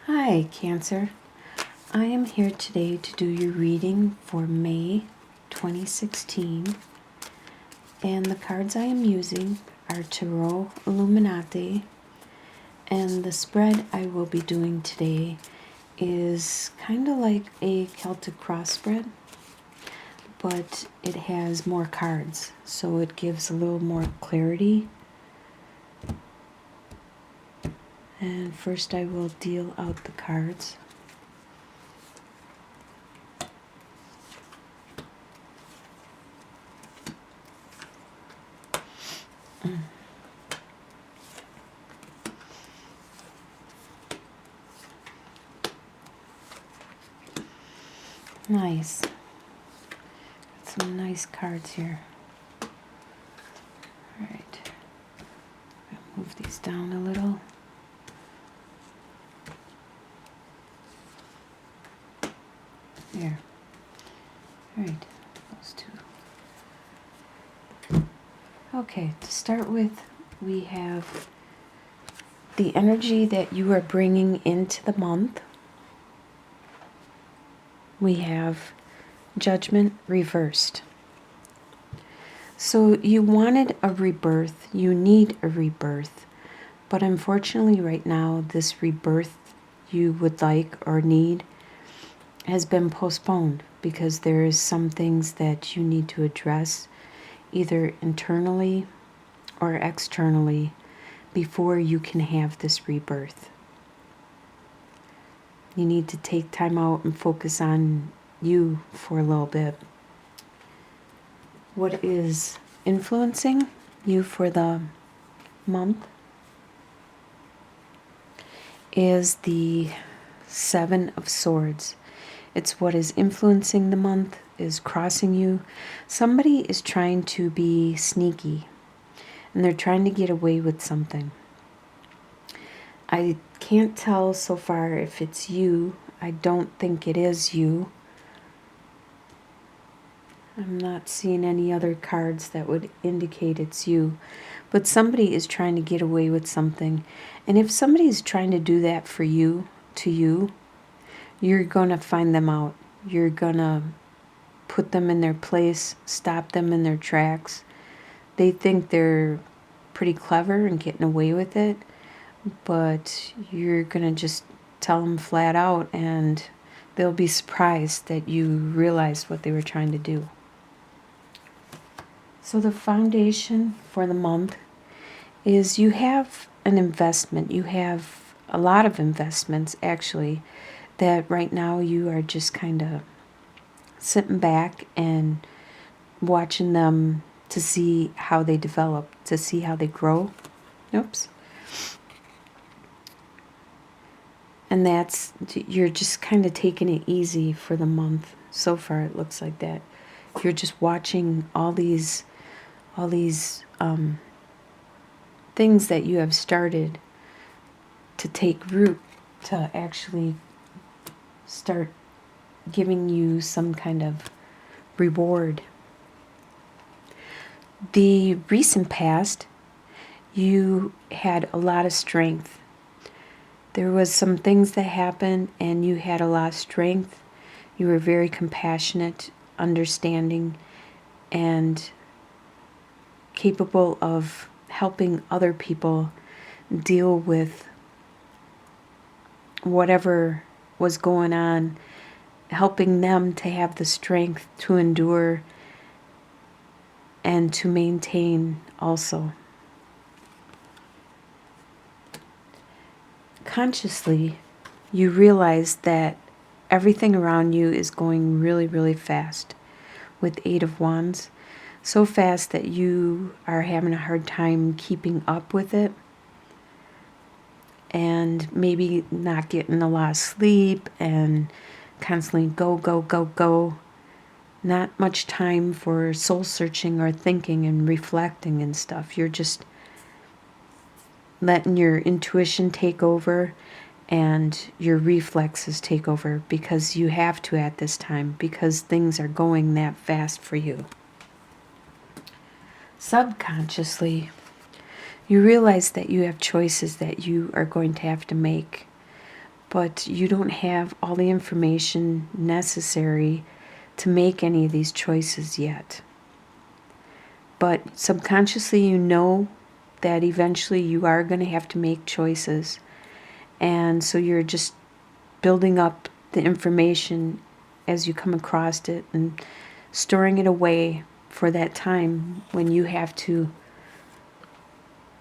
Hi, Cancer. I am here today to do your reading for May 2016. And the cards I am using are Tarot Illuminati. And the spread I will be doing today is kind of like a Celtic cross spread, but it has more cards, so it gives a little more clarity. And first I will deal out the cards. Nice. Got some nice cards here. Alright. Move these down a little. There. Alright, those two. Okay, to start with, we have the energy that you are bringing into the month. We have Judgment reversed. So you wanted a rebirth, you need a rebirth, but unfortunately right now this rebirth you would like or need has been postponed because there is some things that you need to address either internally or externally before you can have this rebirth. You need to take time out and focus on you for a little bit. What is influencing you for the month is the Seven of Swords. It's what is influencing the month, is crossing you. Somebody is trying to be sneaky, and they're trying to get away with something. I can't tell so far if it's you. I don't think it is you. I'm not seeing any other cards that would indicate it's you. But somebody is trying to get away with something. And if somebody is trying to do that for you, to you, you're going to find them out. You're going to put them in their place, stop them in their tracks. They think they're pretty clever and getting away with it, but you're going to just tell them flat out, and they'll be surprised that you realized what they were trying to do. So the foundation for the month is you have an investment. You have a lot of investments, actually, that right now you are just kind of sitting back and watching them to see how they develop, to see how they grow. Oops. And that's, you're just kind of taking it easy for the month. So far it looks like that. You're just watching all these things that you have started to take root, to actually start giving you some kind of reward. The recent past, you had a lot of strength. There was some things that happened and you had a lot of strength. You were very compassionate, understanding, and capable of helping other people deal with whatever was going on, helping them to have the strength to endure and to maintain also. Consciously, you realize that everything around you is going really, really fast with Eight of Wands. So fast that you are having a hard time keeping up with it, and maybe not getting a lot of sleep and constantly go, go, go, go. Not much time for soul searching or thinking and reflecting and stuff. You're just letting your intuition take over and your reflexes take over because you have to at this time, because things are going that fast for you. Subconsciously, you realize that you have choices that you are going to have to make, but you don't have all the information necessary to make any of these choices yet. But subconsciously you know that eventually you are going to have to make choices. And so you're just building up the information as you come across it and storing it away for that time when you have to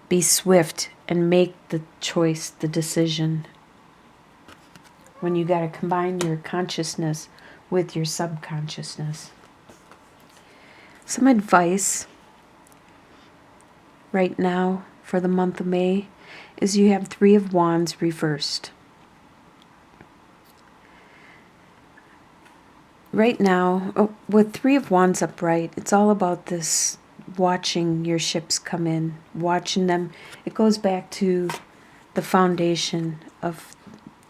be swift and make the choice, the decision. When you got to combine your consciousness with your subconsciousness. Some advice right now for the month of May is you have 3 of Wands reversed. Right now, with 3 of Wands upright, it's all about this watching your ships come in, watching them. It goes back to the foundation of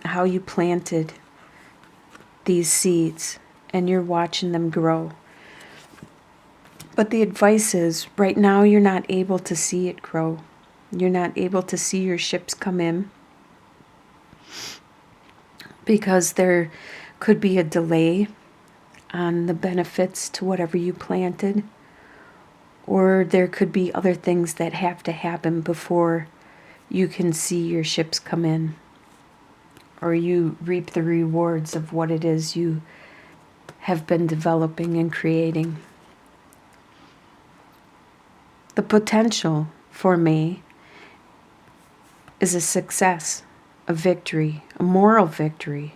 how you planted these seeds, and you're watching them grow. But the advice is, right now you're not able to see it grow. You're not able to see your ships come in because there could be a delay on the benefits to whatever you planted, or there could be other things that have to happen before you can see your ships come in, or you reap the rewards of what it is you have been developing and creating. The potential for May is a success, a victory, a moral victory,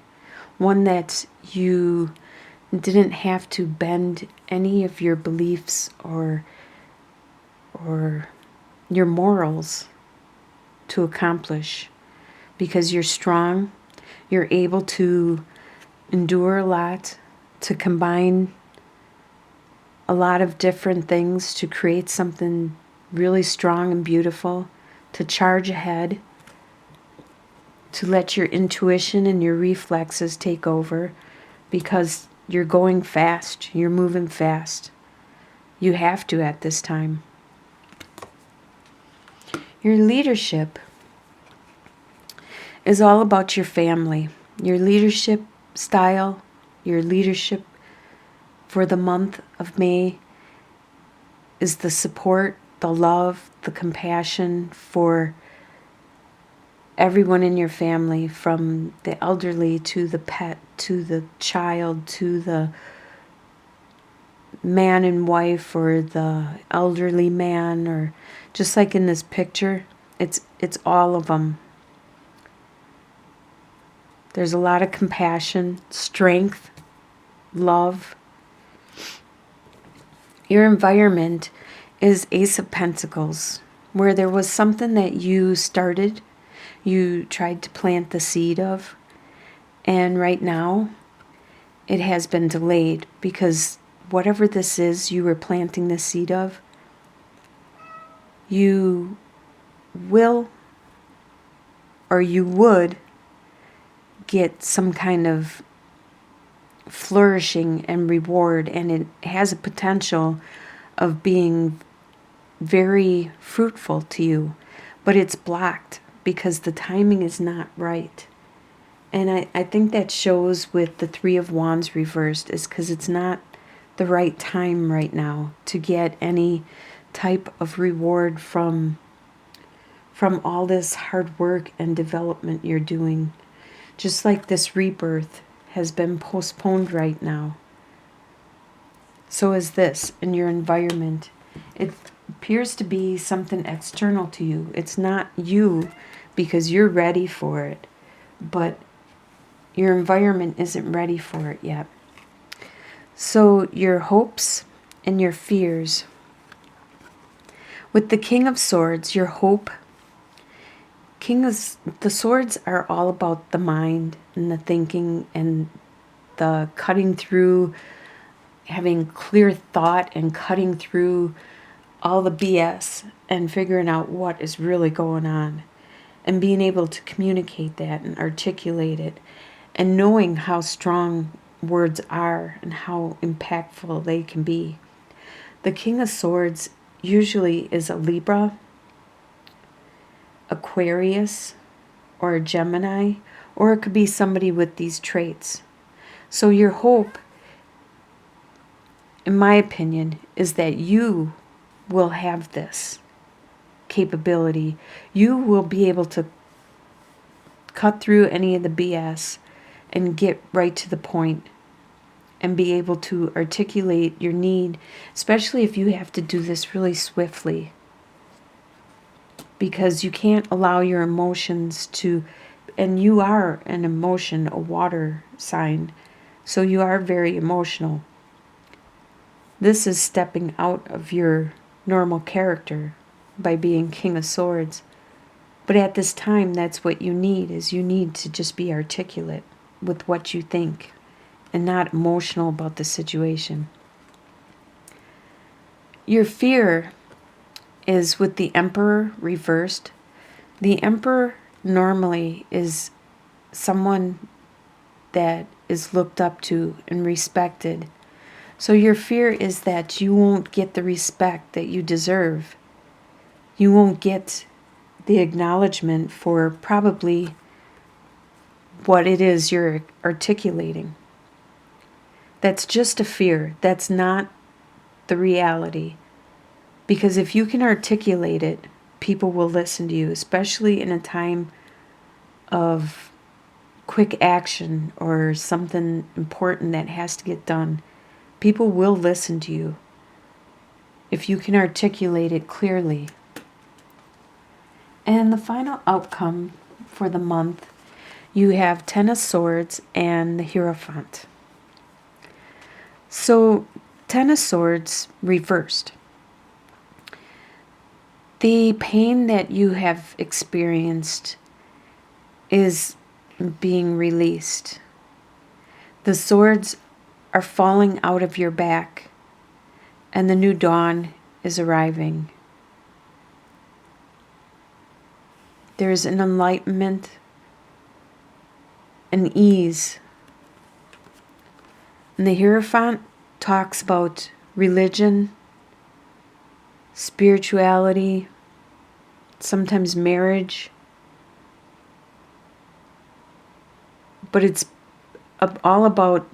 one that you didn't have to bend any of your beliefs or your morals to accomplish, because you're strong, you're able to endure a lot, to combine a lot of different things to create something really strong and beautiful, to charge ahead, to let your intuition and your reflexes take over, because you're going fast, you're moving fast. You have to at this time. Your leadership is all about your family, your leadership style, your leadership for the month of May is the support, the love, the compassion for everyone in your family, from the elderly to the pet, to the child, to the man and wife, or the elderly man, or just like in this picture, it's all of them. There's a lot of compassion, strength, love. Your environment is Ace of Pentacles, where there was something that you started, you tried to plant the seed of, and right now it has been delayed because whatever this is you were planting the seed of, you will or you would get some kind of flourishing and reward, and it has a potential of being very fruitful to you, but it's blocked because the timing is not right. And I think that shows with the 3 of Wands reversed, is because it's not the right time right now to get any type of reward from all this hard work and development you're doing. Just like this rebirth has been postponed right now. So is this in your environment. It appears to be something external to you. It's not you because you're ready for it, but your environment isn't ready for it yet. So your hopes and your fears. With the King of Swords, your hope, the swords are all about the mind and the thinking and the cutting through, having clear thought and cutting through all the BS and figuring out what is really going on and being able to communicate that and articulate it and knowing how strong words are and how impactful they can be. The King of Swords usually is a Libra, Aquarius, or a Gemini, or it could be somebody with these traits. So your hope, in my opinion, is that you will have this capability. You will be able to cut through any of the BS and get right to the point and be able to articulate your need, especially if you have to do this really swiftly. Because you can't allow your emotions to, and you are an emotion, a water sign, so you are very emotional. This is stepping out of your normal character by being King of Swords. But at this time, that's what you need, is you need to just be articulate with what you think and not emotional about the situation. Your fear is with the Emperor reversed. The Emperor normally is someone that is looked up to and respected. So your fear is that you won't get the respect that you deserve. You won't get the acknowledgement for probably what it is you're articulating. That's just a fear. That's not the reality. Because if you can articulate it, people will listen to you, especially in a time of quick action or something important that has to get done. People will listen to you if you can articulate it clearly. And the final outcome for the month, you have Ten of Swords and the Hierophant. So, Ten of Swords reversed. The pain that you have experienced is being released. The swords are falling out of your back, and the new dawn is arriving. There is an enlightenment, an ease. And the Hierophant talks about religion, spirituality, sometimes marriage. But it's all about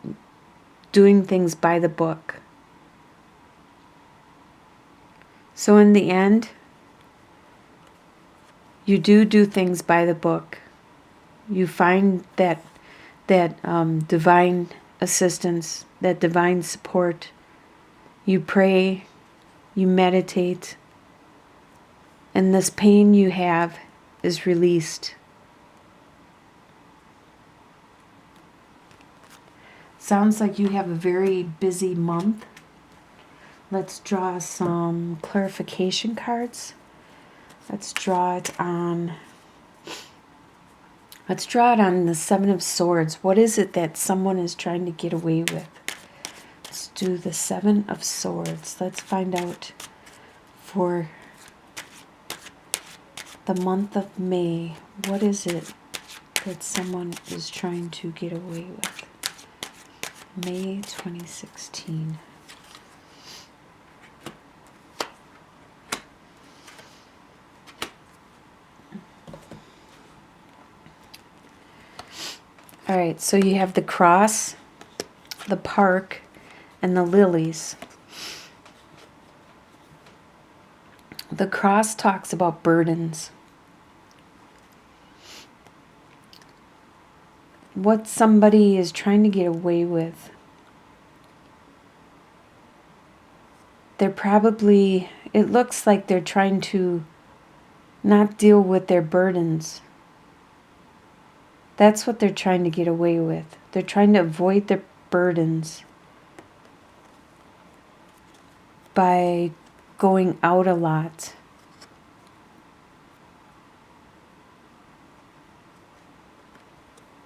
doing things by the book. So in the end, you do things by the book. You find that divine assistance, that divine support. You pray, you meditate, and this pain you have is released. Sounds like you have a very busy month. Let's draw some clarification cards. Let's draw it on the Seven of Swords. What is it that someone is trying to get away with? Let's do the Seven of Swords. Let's find out for the month of May. What is it that someone is trying to get away with? May 2016. All right, so you have the cross, the park, and the lilies. The cross talks about burdens. What somebody is trying to get away with. They're probably, it looks like they're trying to not deal with their burdens. That's what they're trying to get away with. They're trying to avoid their burdens by going out a lot.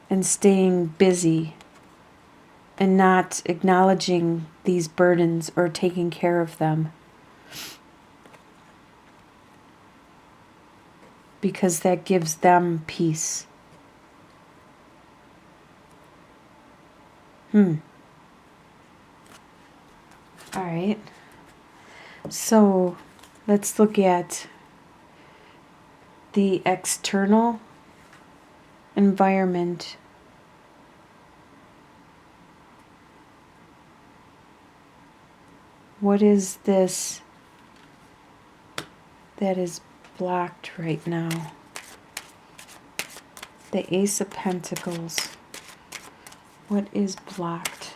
And staying busy and not acknowledging these burdens or taking care of them. Because that gives them peace. All right. So let's look at the external environment. What is this that is blocked right now? The Ace of Pentacles. What is blocked?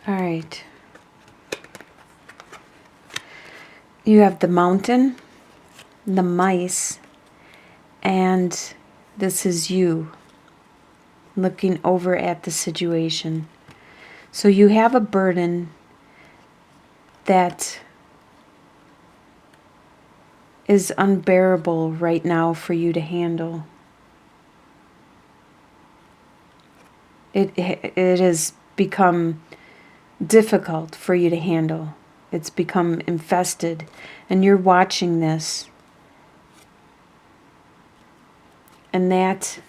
All right. You have the mountain, the mice, and this is you looking over at the situation. So you have a burden that is unbearable right now for you to handle. It has become difficult for you to handle. It's become infested, and you're watching this. And that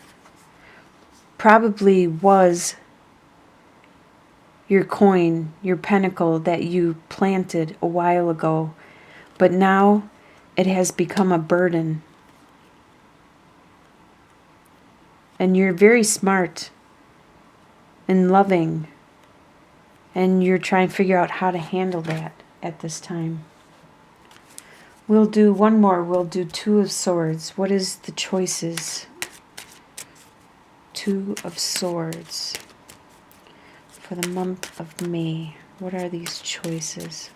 probably was your coin, your pentacle that you planted a while ago, but now it has become a burden. And you're very smart and loving, and you're trying to figure out how to handle that at this time. We'll do one more. We'll do Two of Swords. What is the choices? Two of Swords for the month of May. What are these choices?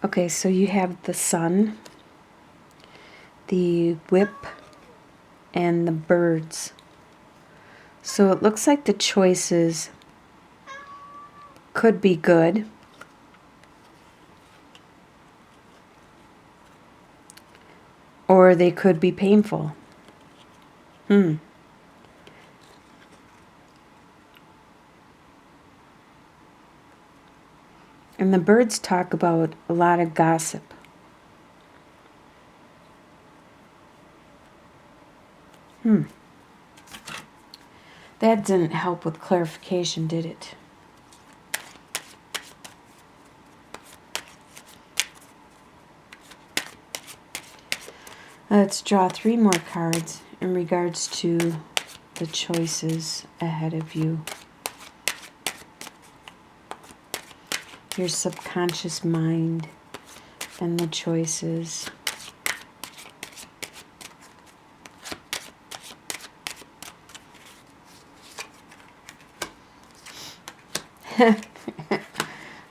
Okay, so you have the Sun, the Whip, and the Birds. So it looks like the choices could be good, or they could be painful. And the birds talk about a lot of gossip. That didn't help with clarification, did it? Let's draw 3 more cards in regards to the choices ahead of you. Your subconscious mind and the choices.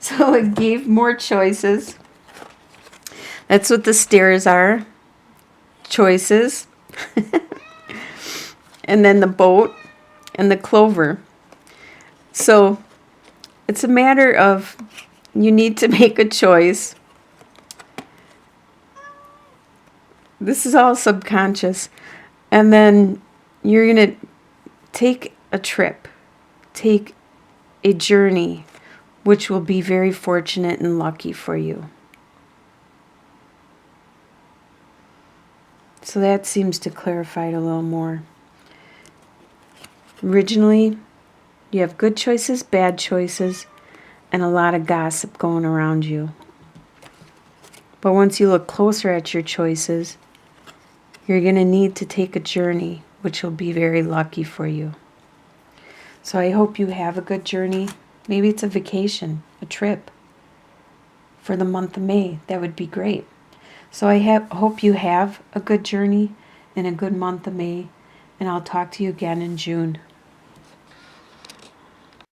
So it gave more choices. That's what the stairs are. Choices. And then the boat and the clover. So it's a matter of you need to make a choice. This is all subconscious. And then you're going to take a trip. Take a journey, which will be very fortunate and lucky for you. So that seems to clarify it a little more. Originally, you have good choices, bad choices, and a lot of gossip going around you. But once you look closer at your choices, you're going to need to take a journey, which will be very lucky for you. So I hope you have a good journey. Maybe it's a vacation, a trip for the month of May. That would be great. So I hope you have a good journey and a good month of May. And I'll talk to you again in June.